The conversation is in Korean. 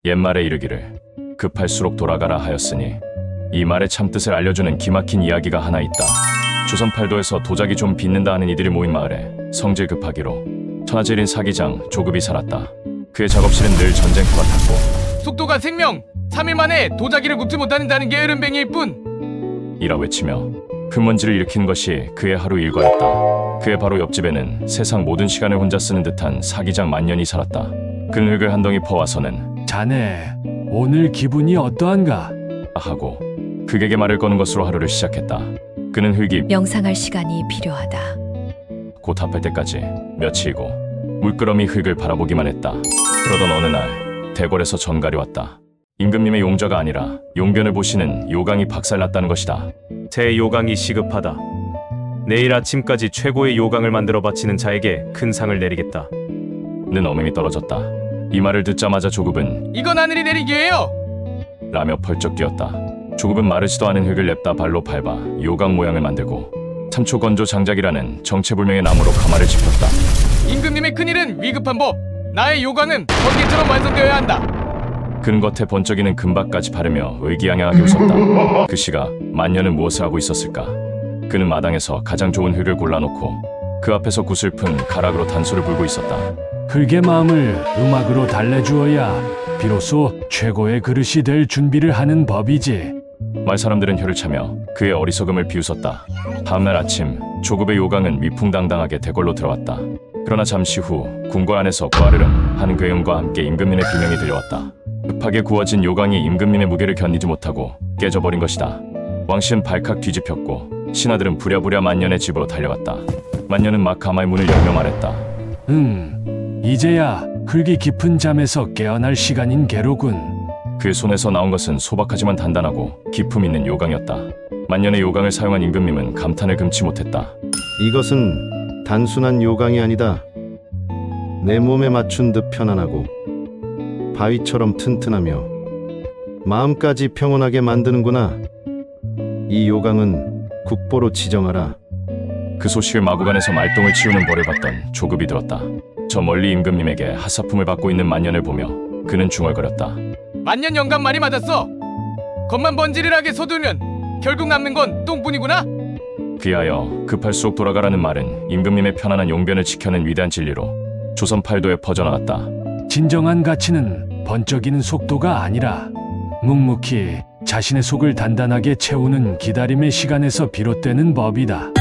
옛말에 이르기를 급할수록 돌아가라 하였으니 이 말의 참뜻을 알려주는 기막힌 이야기가 하나 있다. 조선 팔도에서 도자기 좀 빚는다 하는 이들이 모인 마을에 성질 급하기로 천하제일인 사기장 조급이 살았다. 그의 작업실은 늘 전쟁터 같았고 속도가 생명! 3일 만에 도자기를 굽지 못하는다는 게 으름뱅이일 뿐! 이라 외치며 흙먼지를 일으키는 것이 그의 하루 일과였다. 그의 바로 옆집에는 세상 모든 시간을 혼자 쓰는 듯한 사기장 만년이 살았다. 그는 흙을 한 덩이 퍼와서는 자네, 오늘 기분이 어떠한가? 하고 흙에게 말을 거는 것으로 하루를 시작했다. 그는 흙이 명상할 시간이 필요하다. 곧 합할 때까지 며칠이고 물끄러미 흙을 바라보기만 했다. 그러던 어느 날 대궐에서 전갈이 왔다. 임금님의 용저가 아니라 용변을 보시는 요강이 박살났다는 것이다. 새 요강이 시급하다. 내일 아침까지 최고의 요강을 만들어 바치는 자에게 큰 상을 내리겠다. 는 어명이 떨어졌다. 이 말을 듣자마자 조급은 이건 하늘이 내린 기회예요! 라며 펄쩍 뛰었다. 조급은 마르지도 않은 흙을 냅다 발로 밟아 요강 모양을 만들고 참초건조 장작이라는 정체불명의 나무로 가마를 짚었다. 임금님의 큰일은 위급한 법! 나의 요강은 번개처럼 완성되어야 한다! 그는 겉에 번쩍이는 금박까지 바르며 의기양양하게 웃었다. 그 시가 만년은 무엇을 하고 있었을까? 그는 마당에서 가장 좋은 흙을 골라놓고 그 앞에서 구슬픈 가락으로 단소를 불고 있었다. 흙의 마음을 음악으로 달래주어야 비로소 최고의 그릇이 될 준비를 하는 법이지. 말 사람들은 혀를 차며 그의 어리석음을 비웃었다. 다음날 아침 조급의 요강은 위풍당당하게 대궐로 들어왔다. 그러나 잠시 후 궁궐 안에서 꽈르릉 하는 괴음과 함께 임금님의 비명이 들려왔다. 급하게 구워진 요강이 임금님의 무게를 견디지 못하고 깨져버린 것이다. 왕씨는 발칵 뒤집혔고 신하들은 부랴부랴 만년의 집으로 달려갔다. 만년은 막 가마의 문을 열며 말했다. 이제야 흙이 깊은 잠에서 깨어날 시간인 게로군. 그의 손에서 나온 것은 소박하지만 단단하고 기품 있는 요강이었다. 만년의 요강을 사용한 임금님은 감탄을 금치 못했다. 이것은 단순한 요강이 아니다. 내 몸에 맞춘 듯 편안하고 바위처럼 튼튼하며 마음까지 평온하게 만드는구나. 이 요강은 국보로 지정하라. 그 소식을 마구간에서 말똥을 치우는 벌을 받던 조급이 들었다. 저 멀리 임금님에게 하사품을 받고 있는 만년을 보며 그는 중얼거렸다. 만년 영감 말이 맞았어! 겉만 번지르르하게 서두르면 결국 남는 건 똥뿐이구나? 그리하여 급할수록 돌아가라는 말은 임금님의 편안한 용변을 지켜낸 위대한 진리로 조선 팔도에 퍼져나갔다. 진정한 가치는 번쩍이는 속도가 아니라 묵묵히 자신의 속을 단단하게 채우는 기다림의 시간에서 비롯되는 법이다.